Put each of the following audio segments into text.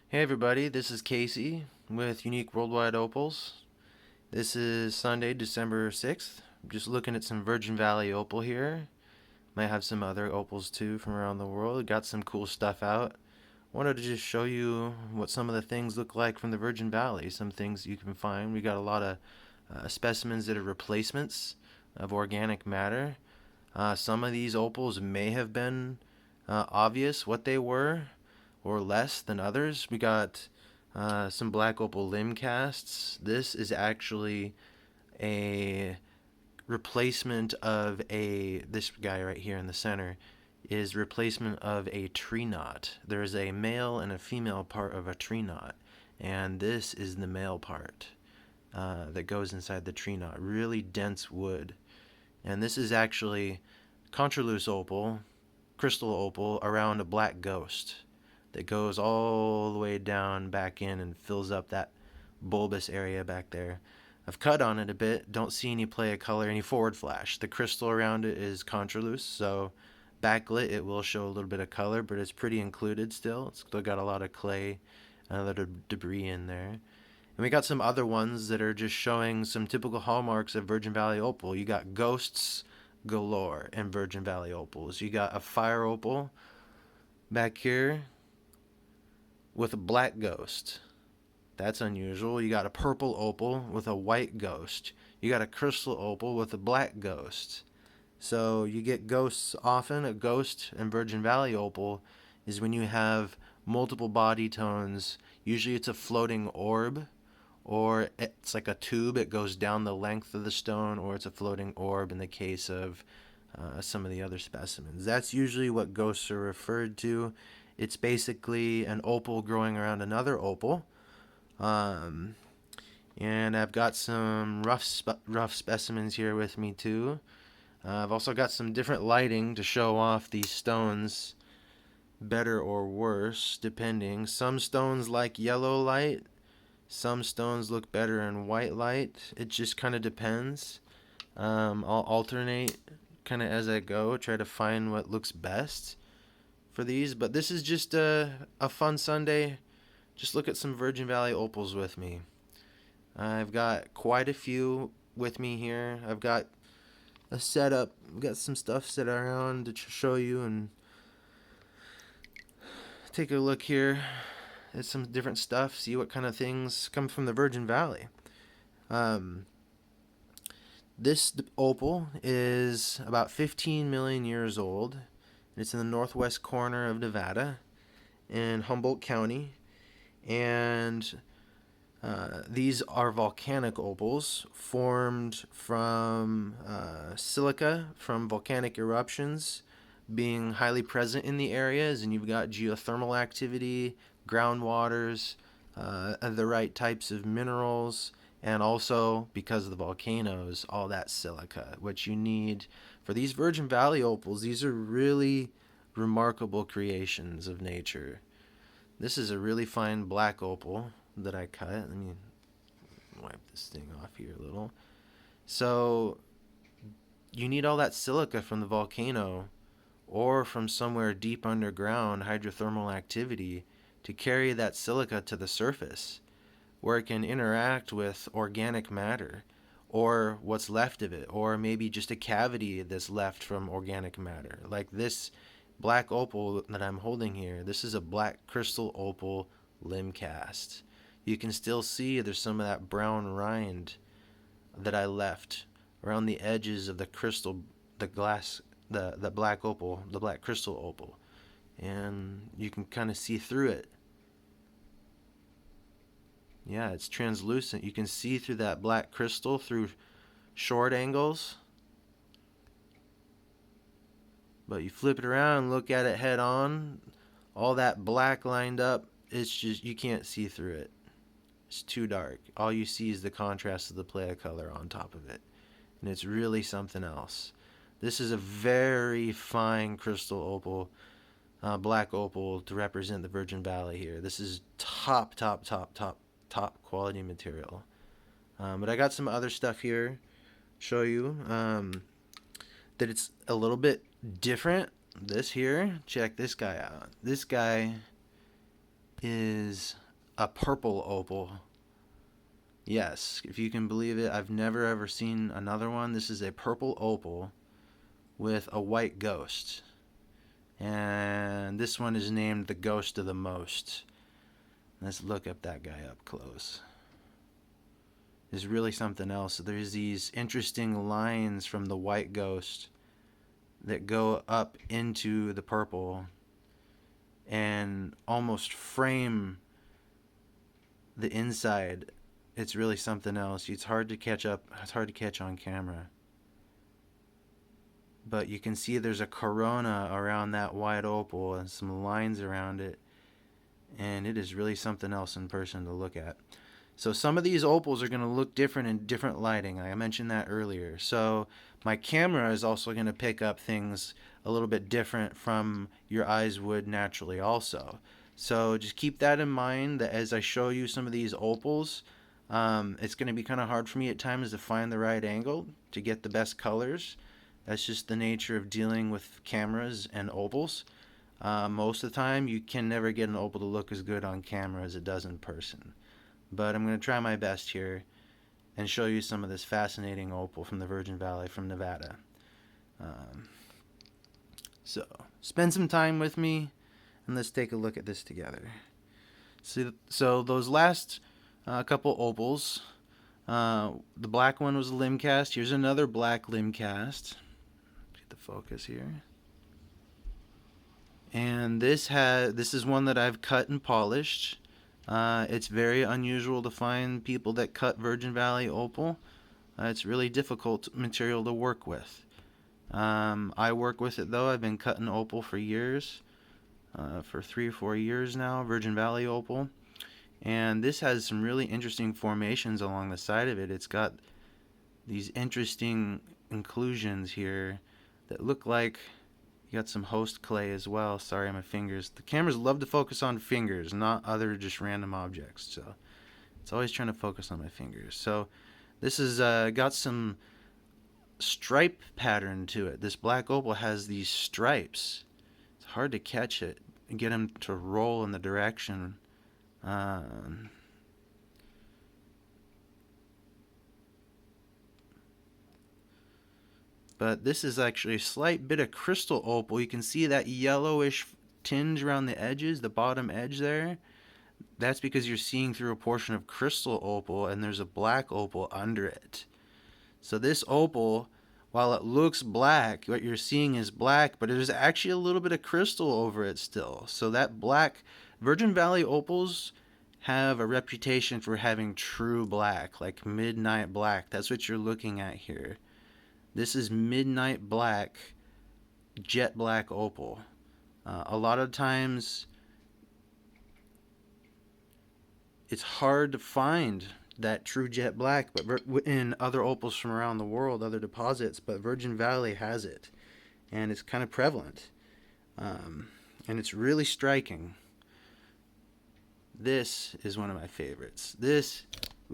Hey everybody, this is Casey with Unique World Wide Opals. This is Sunday, December 6th. I'm just looking at some Virgin Valley Opal here. Might have some other opals too from around the world. Got some cool stuff out. Wanted to just show you what some of the things look like from the Virgin Valley. Some things you can find. We got a lot of specimens that are replacements of organic matter. Some of these opals may have been obvious what they were, or less than others. We got some black opal limb casts. This is actually a replacement of this guy right here in the center is replacement of a tree knot. There's a male and a female part of a tree knot, and this is the male part that goes inside the tree knot. Really dense wood. And this is actually contraloose opal, crystal opal around a black ghost that goes all the way down back in and fills up that bulbous area back there. I've cut on it a bit, don't see any play of color, any forward flash. The crystal around it is contraloose, so backlit it will show a little bit of color, but it's pretty included still. It's still got a lot of clay and other debris in there. And we got some other ones that are just showing some typical hallmarks of Virgin Valley Opal. You got ghosts galore in Virgin Valley Opals. You got a fire opal back here with a black ghost. That's unusual. You got a purple opal with a white ghost. You got a crystal opal with a black ghost. So you get ghosts often. A ghost in Virgin Valley Opal is when you have multiple body tones. Usually it's a floating orb, or it's like a tube. It goes down the length of the stone, or it's a floating orb in the case of some of the other specimens. That's usually what ghosts are referred to. It's basically an opal growing around another opal. Um, and I've got some rough specimens here with me too. I've also got some different lighting to show off these stones, better or worse, depending. Some stones like yellow light, some stones look better in white light. It just kind of depends. I'll alternate kind of as I go, try to find what looks best for these. But this is just a fun Sunday. Just look at some Virgin Valley opals with me. I've got quite a few with me here. I've got a setup. I've got some stuff set around to show you and take a look here at some different stuff. See what kind of things come from the Virgin Valley. Um, this opal is about 15 million years old. It's in the northwest corner of Nevada in Humboldt County. And these are volcanic opals formed from silica from volcanic eruptions being highly present in the areas, and you've got geothermal activity, groundwaters, the right types of minerals, and also because of the volcanoes, all that silica, which you need for these Virgin Valley opals. These are really remarkable creations of nature. This is a really fine black opal that I cut. Let me wipe this thing off here a little. So you need all that silica from the volcano or from somewhere deep underground hydrothermal activity to carry that silica to the surface where it can interact with organic matter or what's left of it, or maybe just a cavity that's left from organic matter. Like this black opal that I'm holding here, this is a black crystal opal limb cast. You can still see there's some of that brown rind that I left around the edges of the crystal, the glass, the black opal, the black crystal opal. And you can kind of see through it. Yeah, it's translucent. You can see through that black crystal through short angles. But you flip it around and look at it head on, all that black lined up, it's just, you can't see through it. It's too dark. All you see is the contrast of the play of color on top of it. And it's really something else. This is a very fine crystal opal, black opal to represent the Virgin Valley here. This is top quality material. But I got some other stuff here, show you that it's a little bit different. This here, check this guy out. This guy is a purple opal. Yes, if you can believe it, I've never ever seen another one. This is a purple opal with a white ghost. And this one is named the Ghost of the Most. Let's look up that guy up close. There's really something else. There's these interesting lines from the white ghost that go up into the purple and almost frame the inside. It's really something else. It's hard to catch up. It's hard to catch on camera. But you can see there's a corona around that white opal and some lines around it. And it is really something else in person to look at. So some of these opals are going to look different in different lighting. I mentioned that earlier. So my camera is also going to pick up things a little bit different from your eyes would naturally also. So just keep that in mind, that as I show you some of these opals, it's going to be kind of hard for me at times to find the right angle to get the best colors. That's just the nature of dealing with cameras and opals. Most of the time, you can never get an opal to look as good on camera as it does in person. But I'm going to try my best here and show you some of this fascinating opal from the Virgin Valley from Nevada. So spend some time with me and let's take a look at this together. So those last couple opals, the black one was a limb cast. Here's another black limb cast. Get the focus here. And this is one that I've cut and polished. It's very unusual to find people that cut Virgin Valley opal. It's really difficult material to work with. I work with it though. I've been cutting opal for years, for 3 or 4 years now, Virgin Valley opal. And this has some really interesting formations along the side of it. It's got these interesting inclusions here that look like you got some host clay as well. Sorry, my fingers. The cameras love to focus on fingers, not other just random objects. So it's always trying to focus on my fingers. So this has got some stripe pattern to it. This black opal has these stripes. It's hard to catch it and get them to roll in the direction. But this is actually a slight bit of crystal opal. You can see that yellowish tinge around the edges, the bottom edge there. That's because you're seeing through a portion of crystal opal and there's a black opal under it. So this opal, while it looks black, what you're seeing is black, but there's actually a little bit of crystal over it still. So that black, Virgin Valley opals have a reputation for having true black, like midnight black. That's what you're looking at here. This is midnight black, jet black opal. A lot of times it's hard to find that true jet black, but in other opals from around the world, other deposits, but Virgin Valley has it, and it's kind of prevalent, and it's really striking. This is one of my favorites. This,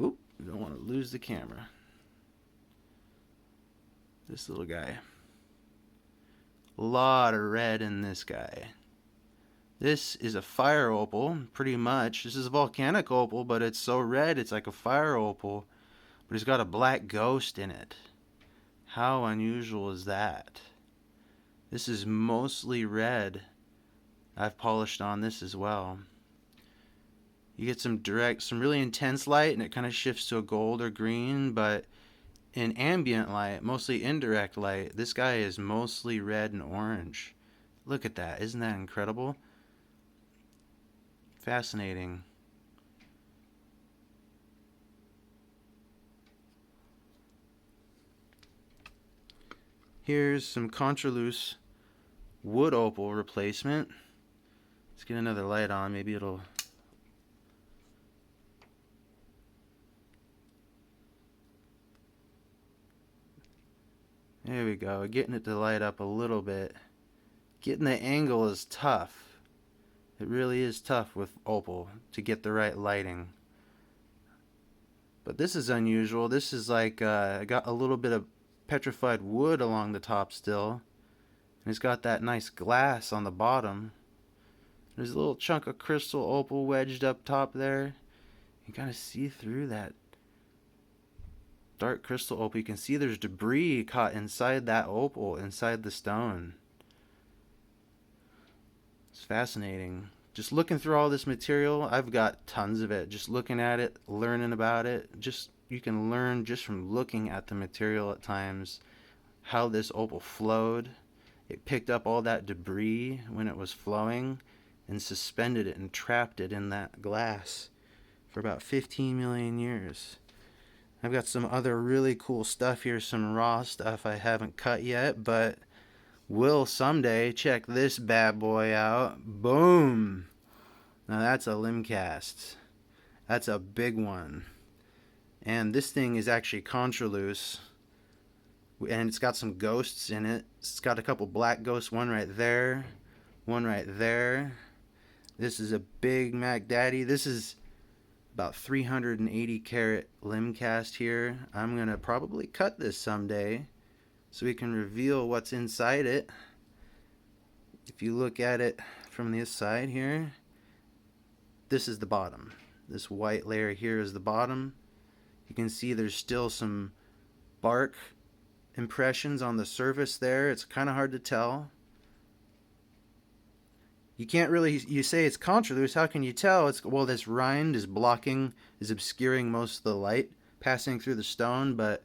oop, don't want to lose the camera. This little guy. A lot of red in this guy. This is a fire opal, pretty much. This is a volcanic opal, but it's so red it's like a fire opal. But it's got a black ghost in it. How unusual is that? This is mostly red. I've polished on this as well. You get some really intense light, and it kind of shifts to a gold or green, but in ambient light, mostly indirect light, this guy is mostly red and orange. Look at that. Isn't that incredible? Fascinating. Here's some contraloose wood opal replacement. Let's get another light on. Maybe it'll... There we go. Getting it to light up a little bit. Getting the angle is tough. It really is tough with opal to get the right lighting. But this is unusual. This is like got a little bit of petrified wood along the top still. And it's got that nice glass on the bottom. There's a little chunk of crystal opal wedged up top there. You gotta see through that dark crystal opal. You can see there's debris caught inside that opal, inside the stone. It's fascinating. Just looking through all this material, I've got tons of it. Just looking at it, learning about it. Just you can learn just from looking at the material at times how this opal flowed. It picked up all that debris when it was flowing and suspended it and trapped it in that glass for about 15 million years. I've got some other really cool stuff here, some raw stuff I haven't cut yet, but will someday. Check this bad boy out. Boom! Now that's a limb cast. That's a big one. And this thing is actually contraloose. And it's got some ghosts in it. It's got a couple black ghosts, one right there, one right there. This is a big Mac Daddy. This is about 380 carat limb cast here. I'm gonna probably cut this someday so we can reveal what's inside it. If you look at it from this side here, this is the bottom. This white layer here is the bottom. You can see there's still some bark impressions on the surface there. It's kind of hard to tell. You can't really, you say it's contraloose, how can you tell? It's, well, this rind is obscuring most of the light passing through the stone, but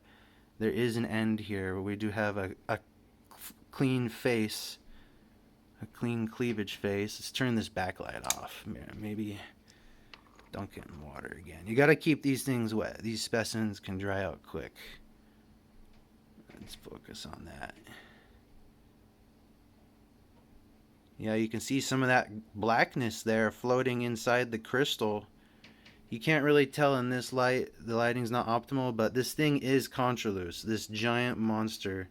there is an end here where we do have a clean face, a clean cleavage face. Let's turn this backlight off. Maybe dunk it in water again. You got to keep these things wet. These specimens can dry out quick. Let's focus on that. Yeah, you can see some of that blackness there floating inside the crystal. You can't really tell in this light. The lighting's not optimal, but this thing is contraloose. This giant monster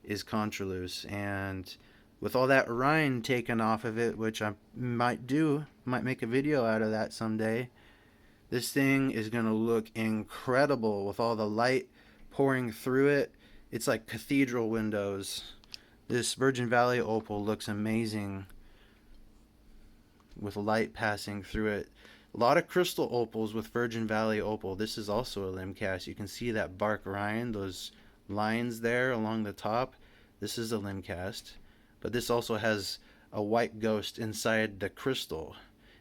is contraloose. And with all that rind taken off of it, which I might make a video out of that someday, this thing is going to look incredible with all the light pouring through it. It's like cathedral windows. This Virgin Valley Opal looks amazing with light passing through it. A lot of crystal opals with Virgin Valley Opal. This is also a limb cast. You can see that bark rind, those lines there along the top. This is a limb cast. But this also has a white ghost inside the crystal.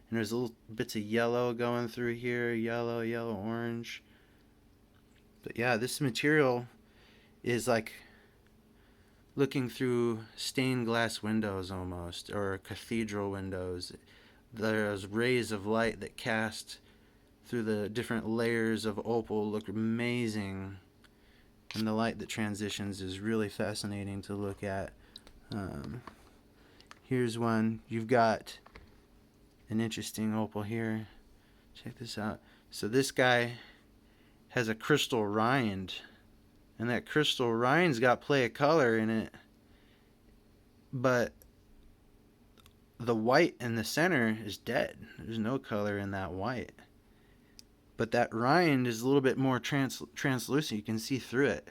And there's little bits of yellow going through here. Yellow, yellow, orange. But yeah, this material is like looking through stained glass windows almost, or cathedral windows. There's rays of light that cast through the different layers of opal look amazing, and the light that transitions is really fascinating to look at. Here's one. You've got an interesting opal here. Check this out. So this guy has a crystal rind, and that crystal rind's got play of color in it, but the white in the center is dead. There's no color in that white. But that rind is a little bit more translucent. You can see through it.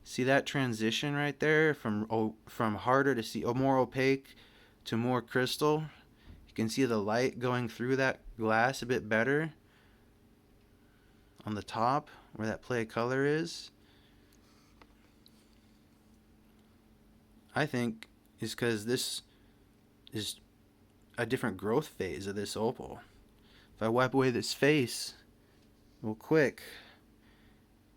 See that transition right there from harder to see, more opaque to more crystal? You can see the light going through that glass a bit better on the top where that play of color is. I think is because this is a different growth phase of this opal. If I wipe away this face real quick,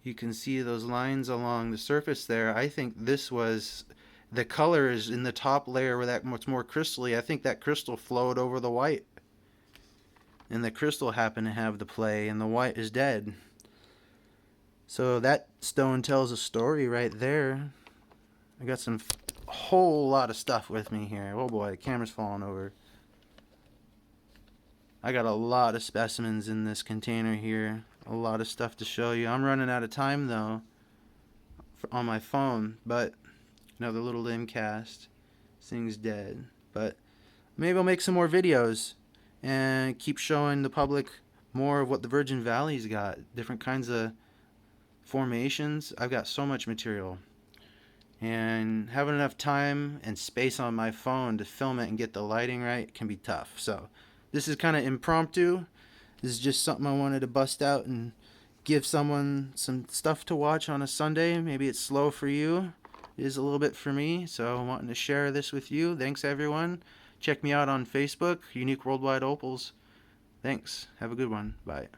you can see those lines along the surface there. I think this was, the color is in the top layer where that much more crystally. I think that crystal flowed over the white, and the crystal happened to have the play, and the white is dead. So that stone tells a story right there. I got some whole lot of stuff with me here. Oh boy, the camera's falling over. I got a lot of specimens in this container here. A lot of stuff to show you. I'm running out of time though on my phone, but another little limb cast. This thing's dead. But maybe I'll make some more videos and keep showing the public more of what the Virgin Valley's got. Different kinds of formations. I've got so much material. and having enough time and space on my phone to film it and get the lighting right can be tough. So this is kind of impromptu. This is just something I wanted to bust out and give someone some stuff to watch on a Sunday. Maybe it's slow for you. It is a little bit for me, so I'm wanting to share this with you. Thanks, everyone. Check me out on Facebook, Unique World Wide Opals. Thanks. Have a good one. Bye.